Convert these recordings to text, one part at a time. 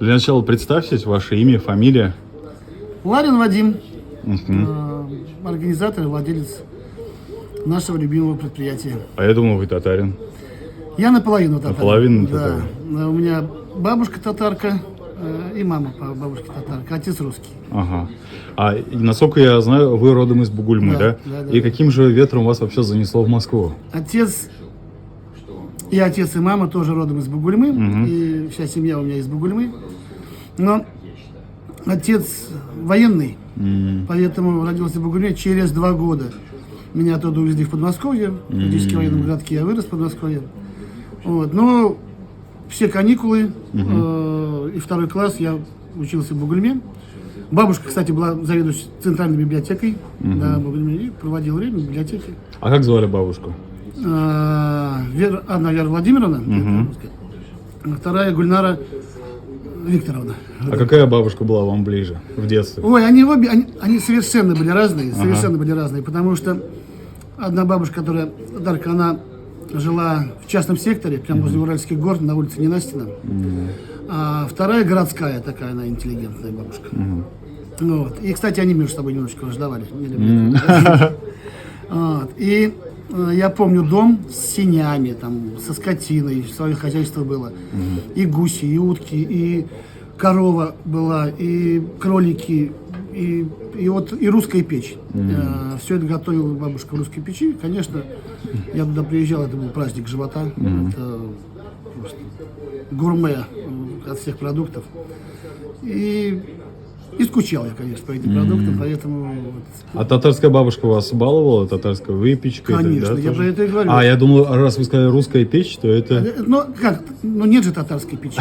Для начала представьтесь, ваше имя, фамилия. Ларин Вадим, Мгм. организатор и владелец нашего любимого предприятия. А я думал, вы татарин. Я наполовину татарин. Наполовину Да. татарин. У меня бабушка татарка и мама по бабушке татарка, отец русский. Ага. А насколько я знаю, вы родом из Бугульмы, да? Да, да, И да. каким же ветром вас вообще занесло в Москву? Отец и мама тоже родом из Бугульмы, и вся семья у меня из Бугульмы. Но отец военный, поэтому родился в Бугульме через 2 года. Меня оттуда увезли в Подмосковье, практически в военном городке, я вырос в Подмосковье. Вот. Но все каникулы и 2 класс я учился в Бугульме. Бабушка, кстати, была заведующей центральной библиотекой, да, в Бугульме, и проводил время в библиотеке. А как звали бабушку? Анна Вера Владимировна, это русская. А вторая Гульнара Викторовна. А какая бабушка была вам ближе в детстве? Ой, они обе, они совершенно были разные, потому что одна бабушка, которая татарка, она жила в частном секторе, прямо возле Уральских гор, на улице Ненастина. А вторая городская такая, она интеллигентная бабушка. Вот. И, кстати, они между собой немножко враждовали. Не любили. Вот. И я помню дом с сенями, там, со скотиной, свое хозяйство было. И гуси, и утки, и корова была, и кролики, и русская печь. Все это готовила бабушка в русской печи. Конечно, я туда приезжал, это был праздник живота. Это просто гурме от всех продуктов. И скучал я, конечно, по этим продуктам, поэтому... А татарская бабушка вас баловала, татарская выпечка? Конечно, да, я тоже? про это и говорю. А, я думал, раз вы сказали русская печь, то это... Ну, как? Ну, нет же татарской печи.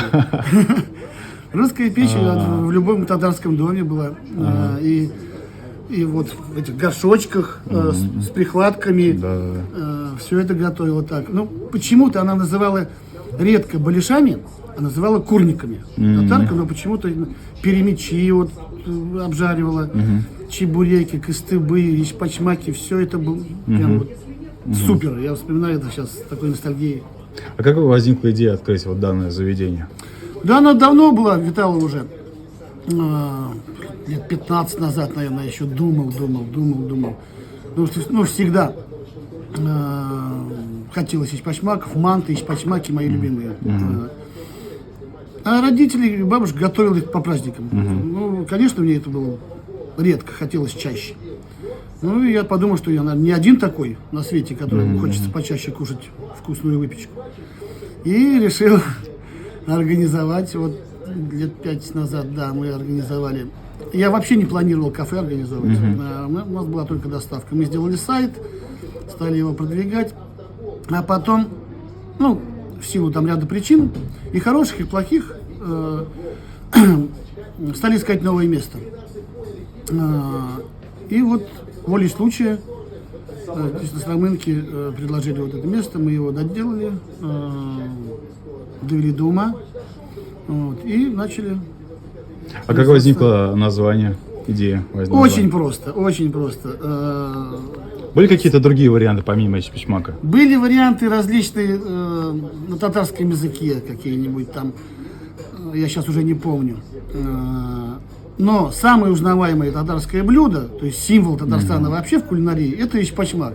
Русская печь в любом татарском доме была. И вот в этих горшочках с прихватками все это готовила так. Ну, почему-то она называла редко балишами, а называла курниками. Татарка, но почему-то перемечи вот обжаривала, чебуреки, кыстыбы, ичпачмаки, все это было прям вот супер. Я вспоминаю это сейчас с такой ностальгией. А как возникла идея открыть вот данное заведение? Да, она давно была, витала уже. Лет 15 назад, наверное, еще думал. Потому что, ну, всегда хотелось ичпачмаков, манты, ичпачмаки мои любимые. А родители, бабушка готовила их по праздникам. Ну, конечно, мне это было редко, хотелось чаще. Ну, и я подумал, что я, наверное, не один такой на свете, которому хочется почаще кушать вкусную выпечку. И решил организовать, вот лет 5 назад, да, мы организовали. Я вообще не планировал кафе организовывать. У нас была только доставка. Мы сделали сайт, стали его продвигать, а потом, ну, в силу там ряда причин, и хороших, и плохих, стали искать новое место. И вот волей случая здесь на Сломынке предложили вот это место, мы его доделали, довели до ума, вот, и начали. А как возникло название, идея возникла? Очень просто. Были какие-то другие варианты помимо ичпачмака? Были варианты различные на татарском языке, какие-нибудь там, я сейчас уже не помню. Но самое узнаваемое татарское блюдо, то есть символ Татарстана вообще в кулинарии, это ичпачмак.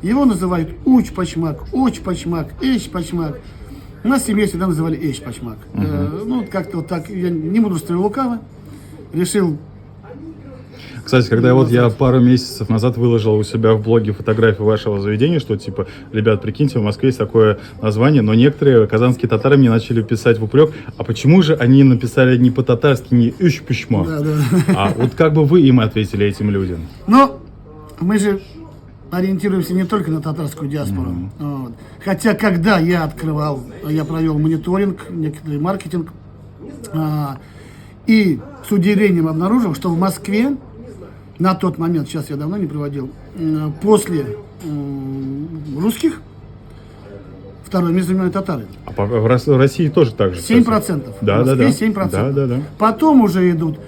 Его называют учпачмак, очпачмак, эчпачмак. Нас в семье всегда называли эчпачмак. Ну, как-то вот так, я не мудрствую лукаво, решил. Кстати, когда я пару месяцев назад выложил у себя в блоге фотографию вашего заведения, что типа, ребят, прикиньте, в Москве есть такое название, но некоторые казанские татары мне начали писать в упрек, а почему же они написали не по-татарски, не «ищ-пищма», а вот как бы вы им ответили, этим людям? Но мы же ориентируемся не только на татарскую диаспору. Вот. Хотя, когда я провел мониторинг, некоторый маркетинг, и с удивлением обнаружил, что в Москве на тот момент, сейчас я давно не проводил, после русских второе место занимают татары. А в России тоже так же? 7%. Да, в Москве да. 7%. Да. Потом уже идут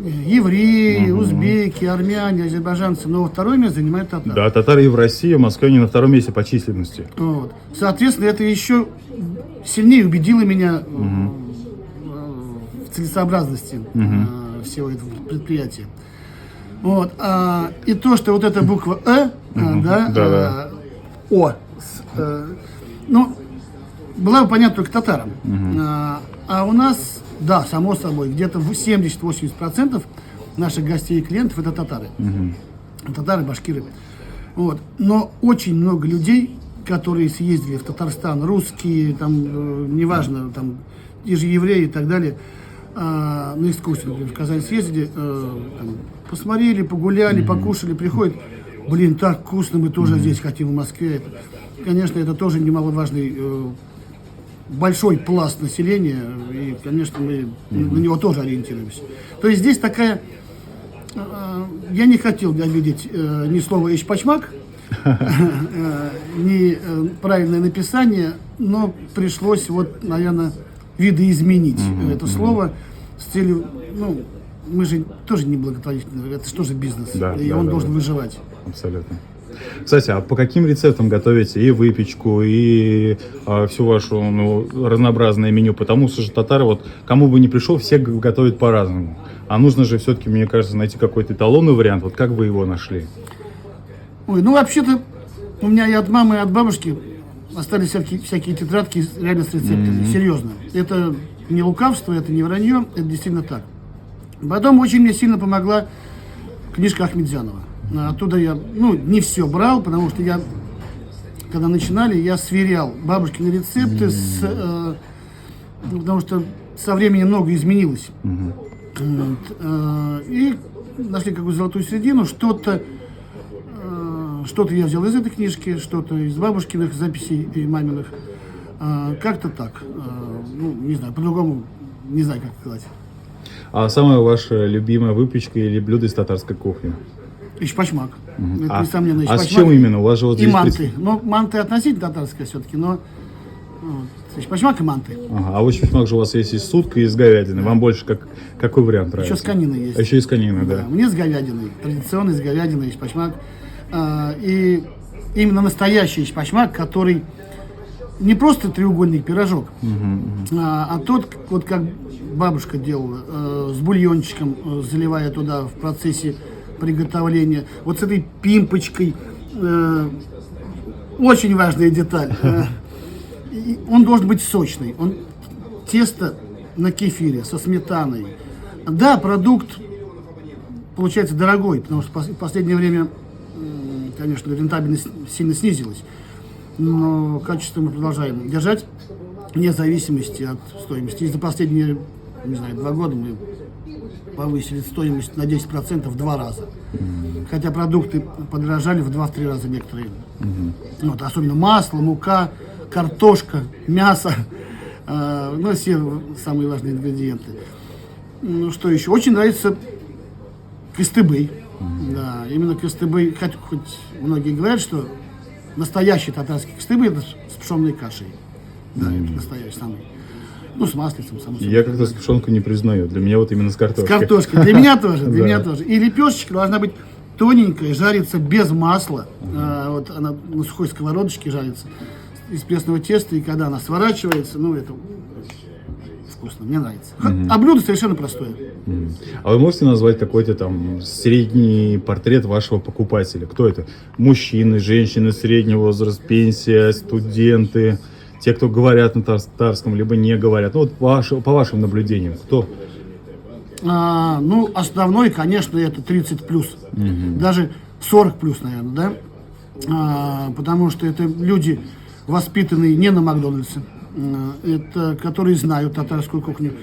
евреи, узбеки, армяне, азербайджанцы, но второе место занимают татары. Да, татары и в России, в Москве они на втором месте по численности. Вот. Соответственно, это еще сильнее убедило меня в целесообразности всего этого предприятия. Вот. И то, что вот эта буква О, ну, была бы понятна только татарам. А у нас, да, само собой, где-то 70-80% наших гостей и клиентов это татары. Татары, башкиры. Вот. Но очень много людей, которые съездили в Татарстан, русские, там, неважно, там, и же евреи и так далее, на экскурсию, например, в Казань съездили, там, посмотрели, погуляли, покушали, приходят, блин, так вкусно, мы тоже здесь хотим в Москве. Конечно, это тоже немаловажный большой пласт населения, и, конечно, мы на него тоже ориентируемся. То есть здесь такая, я не хотел видеть ни слова «ичпачмак», ни правильное написание, но пришлось, вот, наверное, видоизменить это слово с целью, ну, мы же тоже не благотворительный, это же тоже бизнес, и он должен выживать. Абсолютно. Кстати, а по каким рецептам готовите и выпечку, и всю вашу разнообразное меню? Потому что же татары, вот кому бы ни пришел, все готовят по-разному. А нужно же все-таки, мне кажется, найти какой-то эталонный вариант. Вот как вы его нашли? Ой, ну вообще-то у меня и от мамы, и от бабушки остались всякие тетрадки реально с рецептами, серьезно. Это не лукавство, это не вранье, это действительно так. Потом очень мне сильно помогла книжка Ахметзянова. Оттуда я, ну, не все брал, потому что я, когда начинали, я сверял бабушкины рецепты, потому что со временем много изменилось. Вот, и нашли какую-то золотую середину, что-то я взял из этой книжки, что-то из бабушкиных записей и маминых. Как-то так. Ну, не знаю, по-другому не знаю, как сказать. А самая ваша любимая выпечка или блюдо из татарской кухни? Ичпачмак. Это, несомненно, ичпачмак. А с чем именно? У вас же вот и здесь манты. Но манты относительно татарская все-таки, но вот, ичпачмак и манты. Ага, а ичпачмак же у вас есть из сутка и из говядины. Вам больше какой вариант нравится? Еще с кониной есть. А еще и с кониной, да. Мне с говядиной. Традиционный с говядиной ичпачмак. И именно настоящий ичпачмак, который не просто треугольник пирожок, а тот, вот как бабушка делала, с бульончиком, заливая туда в процессе приготовления, вот с этой пимпочкой, очень важная деталь. Он должен быть сочный. Тесто на кефире со сметаной. Да, продукт получается дорогой, потому что в последнее время, конечно, рентабельность сильно снизилась. Но качество мы продолжаем держать вне зависимости от стоимости. И за последние, не знаю, 2 года мы повысили стоимость на 10% в 2 раза. Хотя продукты подорожали в 2-3 раза некоторые. Вот, особенно масло, мука, картошка, мясо. Ну, все самые важные ингредиенты. Ну, что еще? Очень нравится кыстыбый. Да, именно кыстыбый, хоть многие говорят, что настоящий татарский кыстыбый это с пшенной кашей. Да, это настоящий самый. Ну, с маслицем, само собой. Я как-то с пшенкой не признаю. Для меня вот именно с картошкой. С картошкой. Для меня тоже, для меня тоже. И лепешечка должна быть тоненькая, жарится без масла. Вот она на сухой сковородочке жарится из пресного теста, и когда она сворачивается, ну, это вкусно, мне нравится. А блюдо совершенно простое. А вы можете назвать какой-то там средний портрет вашего покупателя? Кто это? Мужчины, женщины, средний возраст, пенсия, студенты, те, кто говорят на татарском, либо не говорят. Ну вот по вашим наблюдениям, кто? Ну, основной, конечно, это 30+. Даже 40+, наверное, да? Потому что это люди, воспитанные не на Макдональдсе, это которые знают татарскую кухню.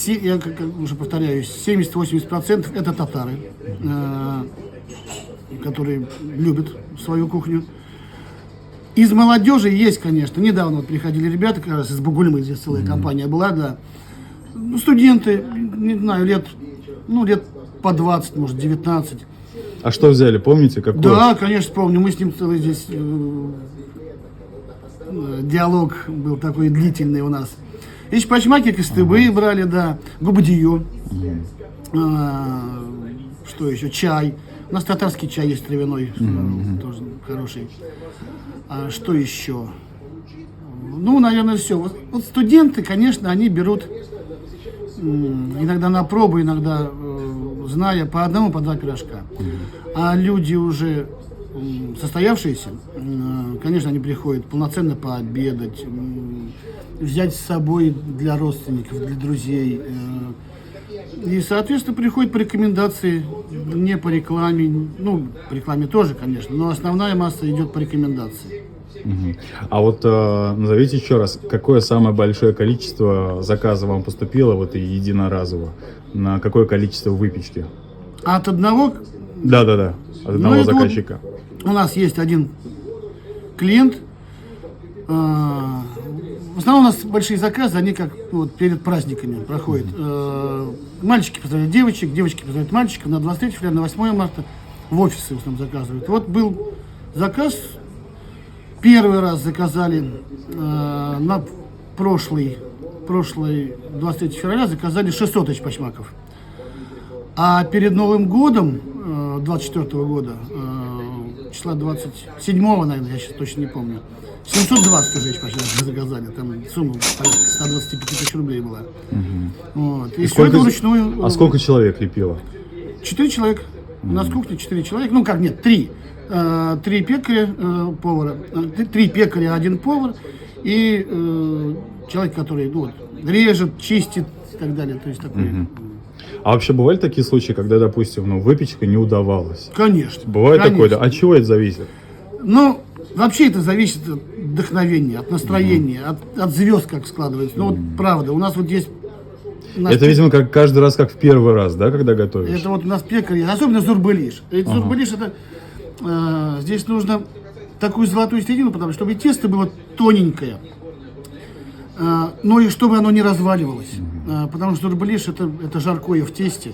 Я уже повторяюсь, 70-80% это татары, которые любят свою кухню. Из молодежи есть, конечно, недавно вот приходили ребята, как раз из Бугульмы, здесь целая компания была, да. Ну, студенты, не знаю, лет по 20, может, 19. А что взяли, помните? Какой? Да, конечно, помню, мы с ним целый здесь диалог был такой длительный у нас. Ичпачмаки, кыстыбы брали, да, губдию, что еще, чай. У нас татарский чай есть травяной, тоже хороший. А что еще? Ну, наверное, все. Вот студенты, конечно, они берут иногда на пробу, иногда зная по одному, по два пирожка. А люди уже состоявшиеся, конечно, они приходят полноценно пообедать, взять с собой для родственников, для друзей. И, соответственно, приходят по рекомендации, не по рекламе. Ну, по рекламе тоже, конечно, но основная масса идет по рекомендации. А вот назовите еще раз, какое самое большое количество заказов вам поступило вот и единоразово? На какое количество выпечки? От одного... Да-да-да, от одного это заказчика. Вот у нас есть один клиент. В основном у нас большие заказы, они как вот перед праздниками проходят. Мальчики поздравляют девочек, девочки поздравляют мальчиков на 23 февраля, на 8 марта в офисы в основном заказывают. Вот был заказ, первый раз заказали на прошлый 23 февраля заказали 600 тысяч пачмаков. А перед Новым годом 24 года, числа 27-го, наверное, я сейчас точно не помню, 720 тысяч почти заказали, там сумма порядка 125 тысяч рублей была. Вот. И все это вручную. А сколько человек лепило? 4 человека. У нас кухня 4 человека, ну как, нет, 3. 3 пекаря, повара, 3 пекаря, 1 повар и человек, который режет, чистит и так далее. То есть такой. А вообще бывали такие случаи, когда, допустим, выпечка не удавалась? Конечно. Бывает конечно. такое, да? От чего это зависит? Ну, вообще это зависит от вдохновения, от настроения, от звезд, как складывается. Ну, вот правда, у нас вот есть... Это, видимо, как каждый раз, как в первый раз, да, когда готовишь? Это вот у нас пекарь, особенно зурбалиш. Зурбалиш, это... здесь нужно такую золотую середину, потому что чтобы тесто было тоненькое, но и чтобы оно не разваливалось. Потому что зурбалиш это жаркое в тесте.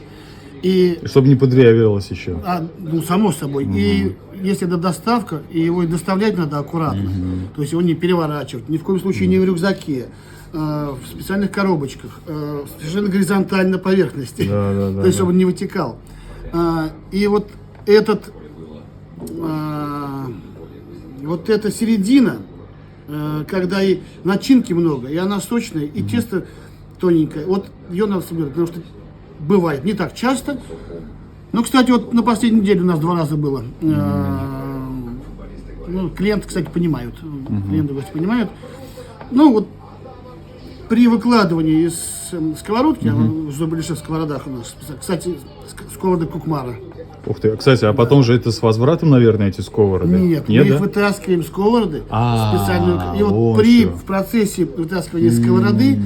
И чтобы не подрявилось еще. Ну, само собой. И если это доставка, и его доставлять надо аккуратно. То есть его не переворачивать, ни в коем случае не в рюкзаке, в специальных коробочках, совершенно горизонтально на поверхности. То есть чтобы он не вытекал. И вот вот эта середина, когда и начинки много, и она сочная, и тесто тоненькое, вот ее надо собирать, потому что бывает не так часто. Ну, кстати, вот на последней неделе у нас 2 раза было. Ну, клиенты, кстати, понимают. Клиенты, гости понимают. Ну, вот при выкладывании из сковородки, зурбалиши в сковородах у нас, кстати, сковороды Кукмара. Ух ты, кстати, а потом же это с возвратом, наверное, эти сковороды? Нет, мы их вытаскиваем сковороды специальную. И вот в процессе вытаскивания сковороды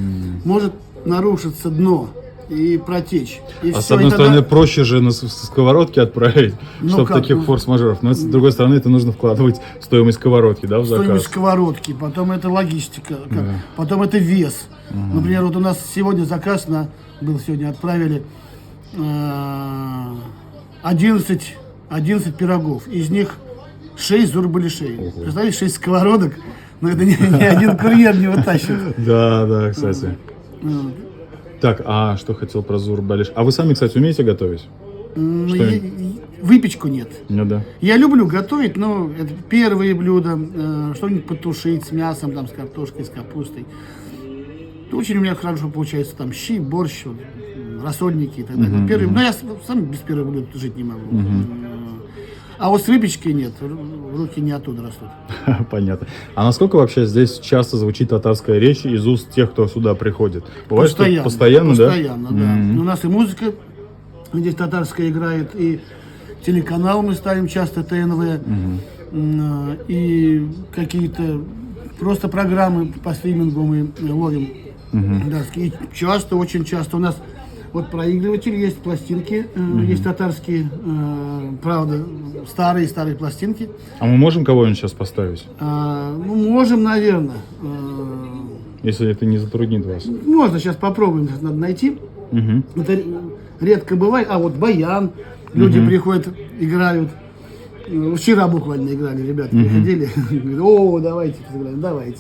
может нарушиться дно и протечь. И с одной стороны, проще же на сковородке отправить, чтобы таких форс-мажоров. Но с другой стороны, это нужно вкладывать стоимость сковородки, да, в заказ. Стоимость сковородки, потом это логистика, потом это вес. Например, вот у нас сегодня заказ сегодня отправили 11 пирогов, из них 6 зурбалишей. Представляете, 6 сковородок, но это ни один курьер не вытащит. Да, кстати. Так, а что хотел про зурбалиш? А вы сами, кстати, умеете готовить? Выпечку нет. Ну да. Я люблю готовить, но это первые блюда, что-нибудь потушить с мясом, там, с картошкой, с капустой. Очень у меня хорошо получается, там, щи, борщ, рассольники и так далее. Но я сам без первых блюд жить не могу. А вот с выпечкой нет, руки не оттуда растут. Понятно. А насколько вообще здесь часто звучит татарская речь из уст тех, кто сюда приходит? Бывает, постоянно, да? Постоянно, да. У нас и музыка здесь татарская играет, и телеканал мы ставим часто, ТНВ, и какие-то просто программы по стримингу мы ловим. И часто, очень часто у нас вот проигрыватель есть, пластинки, есть татарские, правда, старые пластинки. А мы можем кого-нибудь сейчас поставить? Ну, можем, наверное. Если это не затруднит вас. Можно, сейчас попробуем, надо найти. Это редко бывает. А вот баян, люди приходят, играют. Вчера буквально играли, ребята приходили. Говорят, давайте сыграем, давайте.